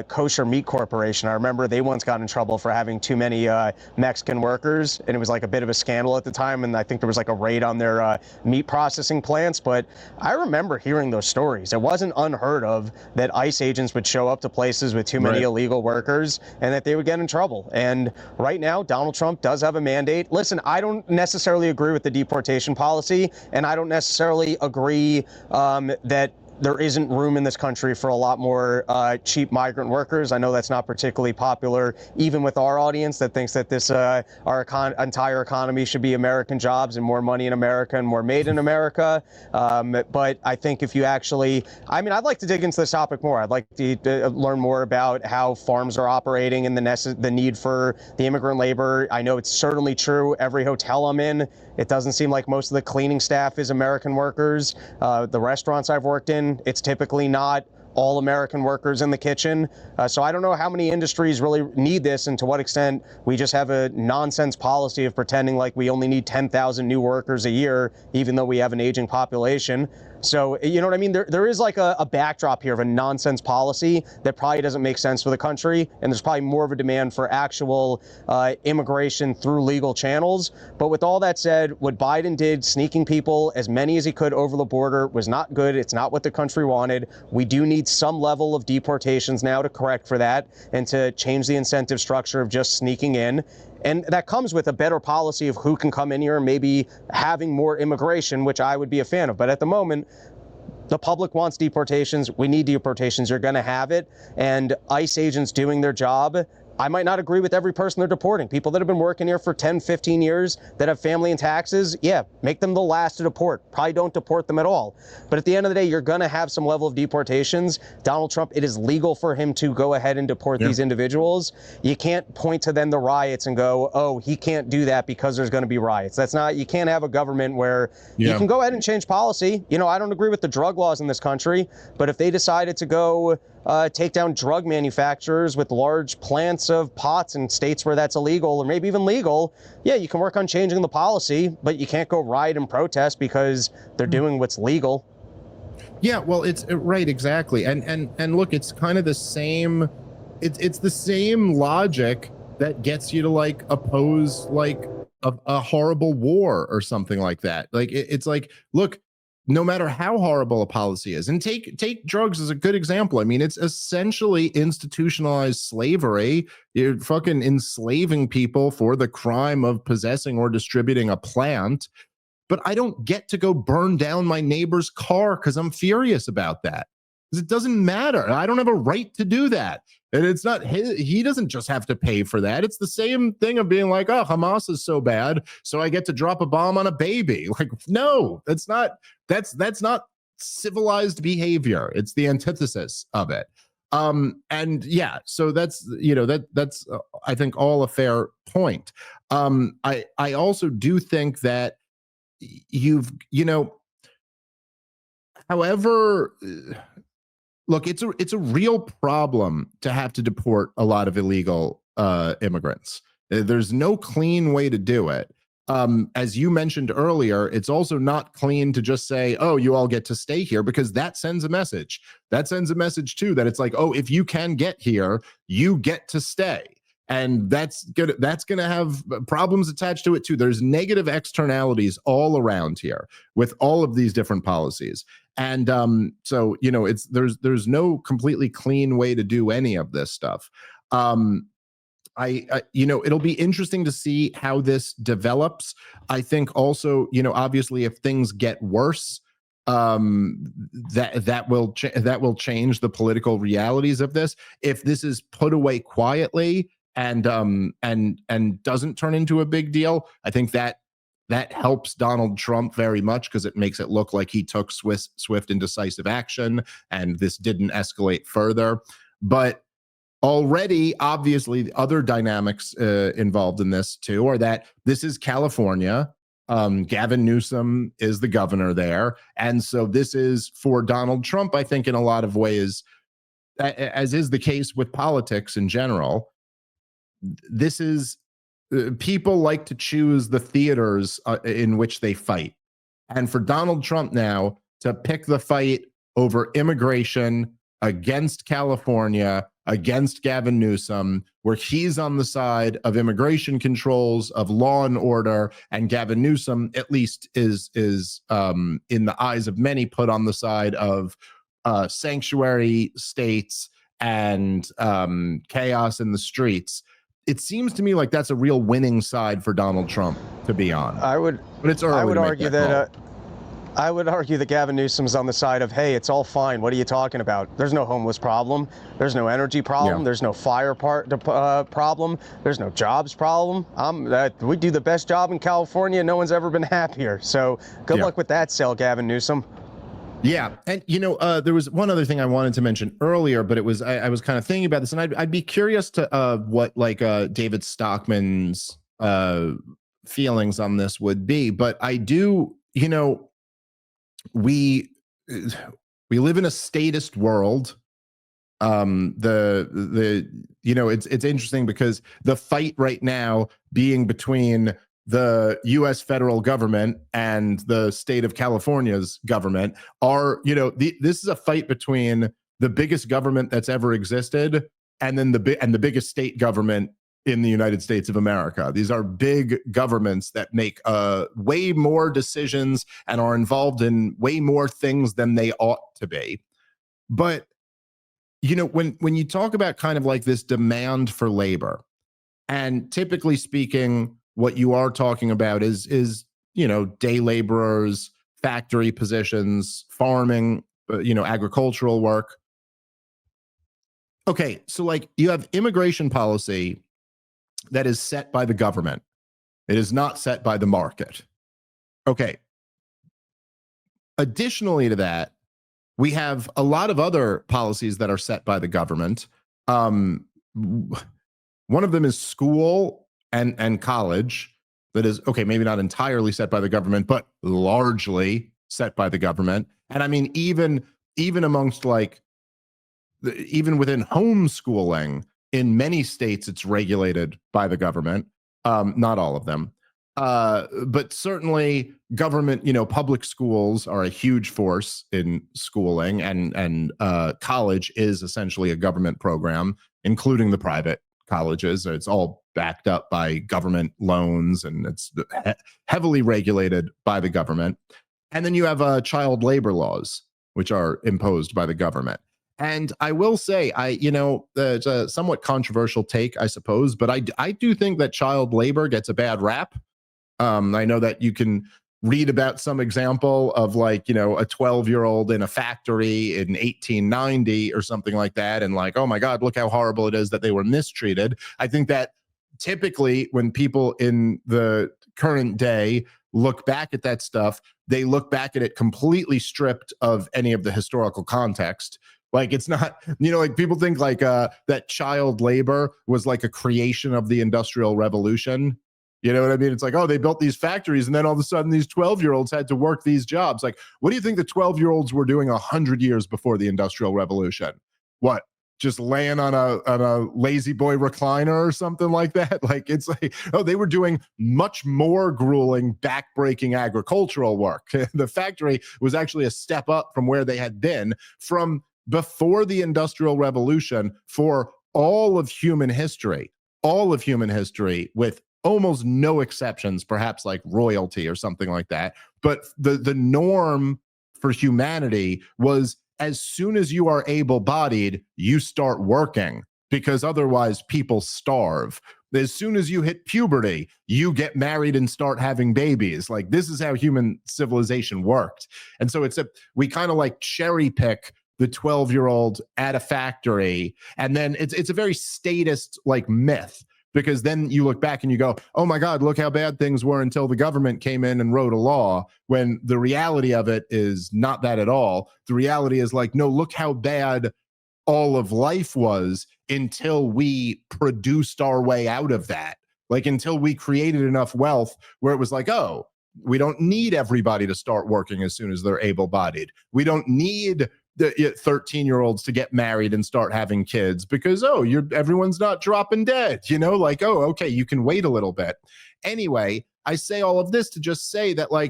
kosher meat corporation. I remember they once got in trouble for having too many Mexican workers, and it was like a bit of a scandal at the time, and I think there was like a raid on their meat processing plants. But I remember hearing those stories. It wasn't unheard of that ICE agents would show up to places with too many illegal workers and that they would get in trouble. And right now, Donald Trump does have a mandate. Listen, I don't necessarily agree with the deportation policy, and I don't necessarily agree that there isn't room in this country for a lot more cheap migrant workers. I know that's not particularly popular, even with our audience that thinks that this our entire economy should be American jobs and more money in America and more made in America. But I think if you actually, I mean, I'd like to dig into this topic more. I'd like to learn more about how farms are operating and the need for the immigrant labor. I know it's certainly true. Every hotel I'm in, it doesn't seem like most of the cleaning staff is American workers. The restaurants I've worked in, it's typically not all American workers in the kitchen. So I don't know how many industries really need this and to what extent we just have a nonsense policy of pretending like we only need 10,000 new workers a year, even though we have an aging population. So, you know what I mean? There is like a backdrop here of a nonsense policy that probably doesn't make sense for the country. And there's probably more of a demand for actual immigration through legal channels. But with all that said, what Biden did, sneaking people, as many as he could over the border, was not good. It's not what the country wanted. We do need some level of deportations now to correct for that and to change the incentive structure of just sneaking in. And that comes with a better policy of who can come in here and maybe having more immigration, which I would be a fan of. But at the moment, the public wants deportations. We need deportations. You're going to have it. And ICE agents doing their job. I might not agree with every person they're deporting. People that have been working here for 10, 15 years that have family and taxes, yeah, make them the last to deport. Probably don't deport them at all. But at the end of the day, you're going to have some level of deportations. Donald Trump, it is legal for him to go ahead and deport these individuals. You can't point to then the riots and go, oh, he can't do that because there's going to be riots. That's not, you can't have a government where you can go ahead and change policy. You know, I don't agree with the drug laws in this country, but if they decided to go take down drug manufacturers with large plants of pots in states where that's illegal or maybe even legal, yeah, you can work on changing the policy, but you can't go riot and protest because they're doing what's legal. Yeah, well, it's right, exactly. And look, it's kind of the same, it's the same logic that gets you to like oppose like a horrible war or something like that. Like it's like, look, no matter how horrible a policy is, and take drugs as a good example. I mean, it's essentially institutionalized slavery. You're fucking enslaving people for the crime of possessing or distributing a plant. But I don't get to go burn down my neighbor's car because I'm furious about that. Because it doesn't matter. I don't have a right to do that. And it's not he doesn't just have to pay for that. It's the same thing of being like, oh, Hamas is so bad, so I get to drop a bomb on a baby. Like, no, that's not civilized behavior. It's the antithesis of it. And yeah, so that's, you know, that's I think all a fair point. I also do think that however, look, it's a real problem to have to deport a lot of illegal immigrants. There's no clean way to do it. As you mentioned earlier, it's also not clean to just say, oh, you all get to stay here, because that sends a message. That sends a message too, that it's like, oh, if you can get here, you get to stay. And that's gonna have problems attached to it too. There's negative externalities all around here with all of these different policies. And so, you know, there's no completely clean way to do any of this stuff. You know, it'll be interesting to see how this develops. I think also, you know, obviously if things get worse, that will change the political realities of this. If this is put away quietly and doesn't turn into a big deal, I think that helps Donald Trump very much, because it makes it look like he took swift and decisive action and this didn't escalate further. But already, obviously, the other dynamics involved in this too are that this is California. Gavin Newsom is the governor there. And so this is, for Donald Trump, I think in a lot of ways, as is the case with politics in general, this is, people like to choose the theaters in which they fight. And for Donald Trump now to pick the fight over immigration against California, against Gavin Newsom, where he's on the side of immigration controls, of law and order, and Gavin Newsom, at least, is in the eyes of many, put on the side of sanctuary states and chaos in the streets. It seems to me like that's a real winning side for Donald Trump to be on. But it's early. I would argue that I would argue that Gavin Newsom's on the side of, hey, it's all fine. What are you talking about? There's no homeless problem. There's no energy problem. Yeah. There's no fire problem. There's no jobs problem. We do the best job in California. No one's ever been happier. So good luck with that sale, Gavin Newsom. Yeah. And, there was one other thing I wanted to mention earlier, but it was, I was kind of thinking about this, and I'd be curious to what David Stockman's feelings on this would be. But I do, we live in a statist world. It's interesting because the fight right now being between the US federal government and the state of California's government are, this is a fight between the biggest government that's ever existed and then the biggest state government in the United States of America. These are big governments that make way more decisions and are involved in way more things than they ought to be. But when you talk about kind of like this demand for labor, and typically speaking, what you are talking about is day laborers, factory positions, farming, agricultural work. Okay, so like you have immigration policy that is set by the government. It is not set by the market. Okay. Additionally to that, we have a lot of other policies that are set by the government. One of them is school and college. That is, okay, maybe not entirely set by the government, but largely set by the government. And I mean, even amongst even within homeschooling, in many states, it's regulated by the government. Not all of them. But certainly government, public schools are a huge force in schooling, and college is essentially a government program, including the private colleges. It's all backed up by government loans, and it's heavily regulated by the government. And then you have child labor laws, which are imposed by the government. And I will say, it's a somewhat controversial take, I suppose, but I do think that child labor gets a bad rap. I know that you can read about some example of a 12-year-old in a factory in 1890 or something like that. And oh my God, look how horrible it is that they were mistreated. I think that typically when people in the current day look back at that stuff, they look back at it completely stripped of any of the historical context. It's not, people think that child labor was a creation of the Industrial Revolution. You know what I mean? It's they built these factories and then all of a sudden these 12-year-olds had to work these jobs. What do you think the 12-year-olds were doing 100 years before the Industrial Revolution? What? Just laying on a lazy boy recliner or something like that? They were doing much more grueling, backbreaking agricultural work. The factory was actually a step up from where they had been from before the Industrial Revolution for all of human history, with almost no exceptions, perhaps like royalty or something like that. But the norm for humanity was as soon as you are able-bodied, you start working, because otherwise people starve. As soon as you hit puberty, you get married and start having babies. This is how human civilization worked. And so we kind of cherry pick the 12-year-old at a factory. And then it's a very statist myth. Because then you look back and you go, oh my God, look how bad things were until the government came in and wrote a law, when the reality of it is not that at all. The reality is no, look how bad all of life was until we produced our way out of that. Until we created enough wealth where it was oh, we don't need everybody to start working as soon as they're able-bodied. We don't need the 13-year-olds to get married and start having kids because, everyone's not dropping dead, oh, okay, you can wait a little bit. Anyway, I say all of this to just say that I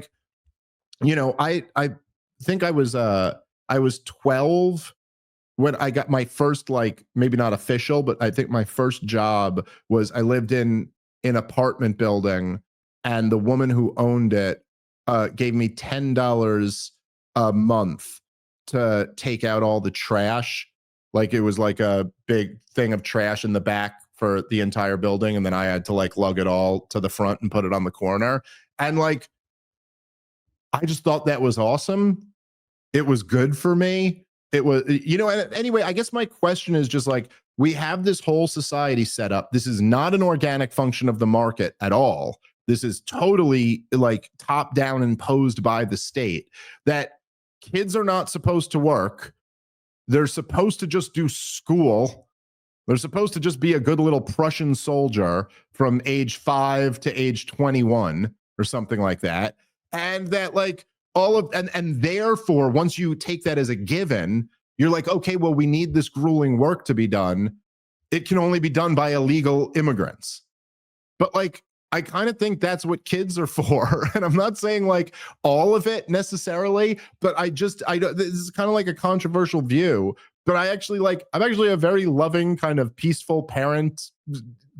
think I was 12 when I got my first, maybe not official, but I think my first job was I lived in an apartment building, and the woman who owned it gave me $10 a month to take out all the trash. It was a big thing of trash in the back for the entire building, and then I had to lug it all to the front and put it on the corner. And I just thought that was awesome. It was good for me. It was, anyway, I guess my question is just like, we have this whole society set up. This is not an organic function of the market at all. This is totally like top down imposed by the state, that kids are not supposed to work. They're supposed to just do school. They're supposed to just be a good little Prussian soldier from age 5 to age 21 or something like that. And that like and therefore, once you take that as a given, you're like, okay, well, we need this grueling work to be done. It can only be done by illegal immigrants. But like, I kind of think that's what kids are for. And I'm not saying like all of it necessarily, but this is kind of like a controversial view, but I'm actually a very loving kind of peaceful parent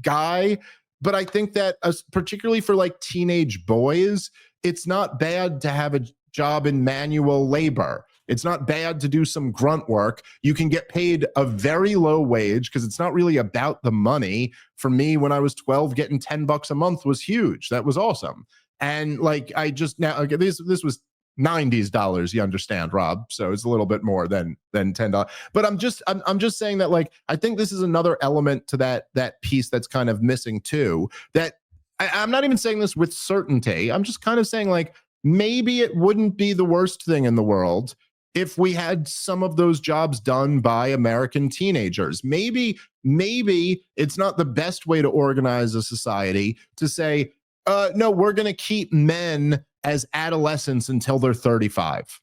guy. But I think that particularly for like teenage boys, it's not bad to have a job in manual labor. It's not bad to do some grunt work. You can get paid a very low wage because it's not really about the money. For me, when I was 12, getting $10 a month was huge. That was awesome. And like, this was 90s dollars, you understand, Rob. So it's a little bit more than $10. But I'm just saying that like, I think this is another element to that piece that's kind of missing too, that I'm not even saying this with certainty. I'm just kind of saying like, maybe it wouldn't be the worst thing in the world if we had some of those jobs done by American teenagers. Maybe it's not the best way to organize a society to say, no, we're going to keep men as adolescents until they're 35.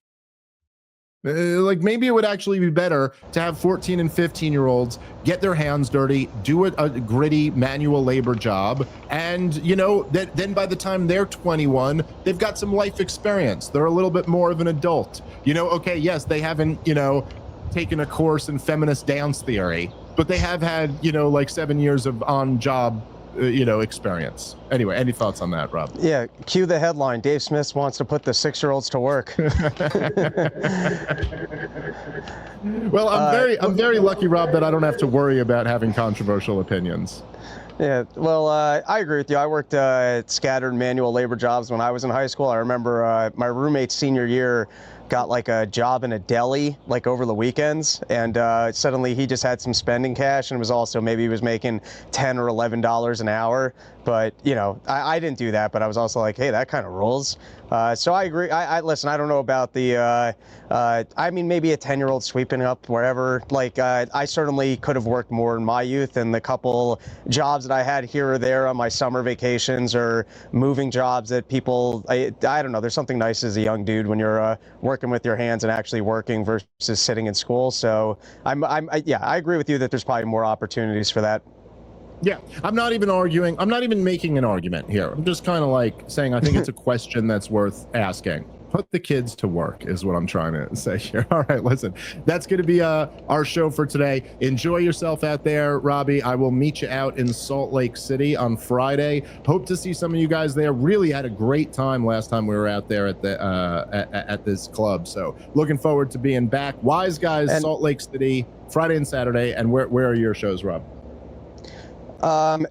Like maybe it would actually be better to have 14 and 15-year-olds get their hands dirty, do a gritty manual labor job, and then by the time they're 21, they've got some life experience. They're a little bit more of an adult. Okay, yes, they haven't taken a course in feminist dance theory, but they have had like 7 years of on-job experience. Anyway, any thoughts on that, Rob? Yeah, cue the headline. Dave Smith wants to put the 6-year-olds to work. Well, I'm very lucky, Rob, that I don't have to worry about having controversial opinions. Yeah, well, I agree with you. I worked scattered manual labor jobs when I was in high school. I remember my roommate's senior year got like a job in a deli like over the weekends, and suddenly he just had some spending cash, and it was also maybe he was making $10 or $11 an hour. But I didn't do that, but I was also like, hey, that kind of rules. So I agree. I listen, I don't know about the I mean, maybe a 10-year-old sweeping up wherever. Like I certainly could have worked more in my youth, and the couple jobs that I had here or there on my summer vacations or moving jobs that people, I don't know, there's something nice as a young dude when you're working with your hands and actually working versus sitting in school. So yeah, I agree with you that there's probably more opportunities for that. Yeah, I'm not even arguing. I'm not even making an argument here. I'm just kind of like saying I think it's a question that's worth asking. Put the kids to work is what I'm trying to say here. All right, listen, that's going to be our show for today. Enjoy yourself out there, Robbie. I will meet you out in Salt Lake City on Friday. Hope to see some of you guys there. Really had a great time last time we were out there at the at this club. So looking forward to being back. Wise Guys, and Salt Lake City, Friday and Saturday. And where are your shows, Rob?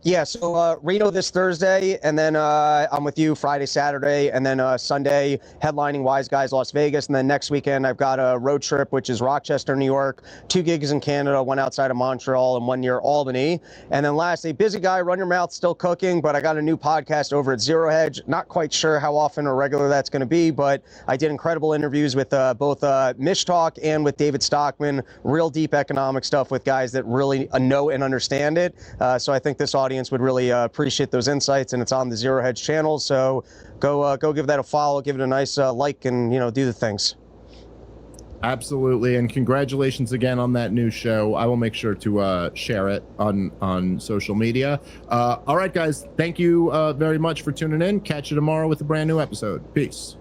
Yeah, so Reno this Thursday, and then I'm with you Friday, Saturday, and then Sunday headlining Wise Guys Las Vegas, and then next weekend I've got a road trip, which is Rochester, New York, 2 gigs in Canada, 1 outside of Montreal, and 1 near Albany. And then lastly, busy guy, Run Your Mouth, still cooking, but I got a new podcast over at Zero Hedge. Not quite sure how often or regular that's going to be, but I did incredible interviews with both Mish Talk and with David Stockman, real deep economic stuff with guys that really know and understand it. So I think this audience would really appreciate those insights, and it's on the Zero Hedge channel. So go give that a follow, give it a nice like, and do the things. Absolutely, and congratulations again on that new show. I will make sure to share it on social media. All right, guys, thank you very much for tuning in. Catch you tomorrow with a brand new episode. Peace.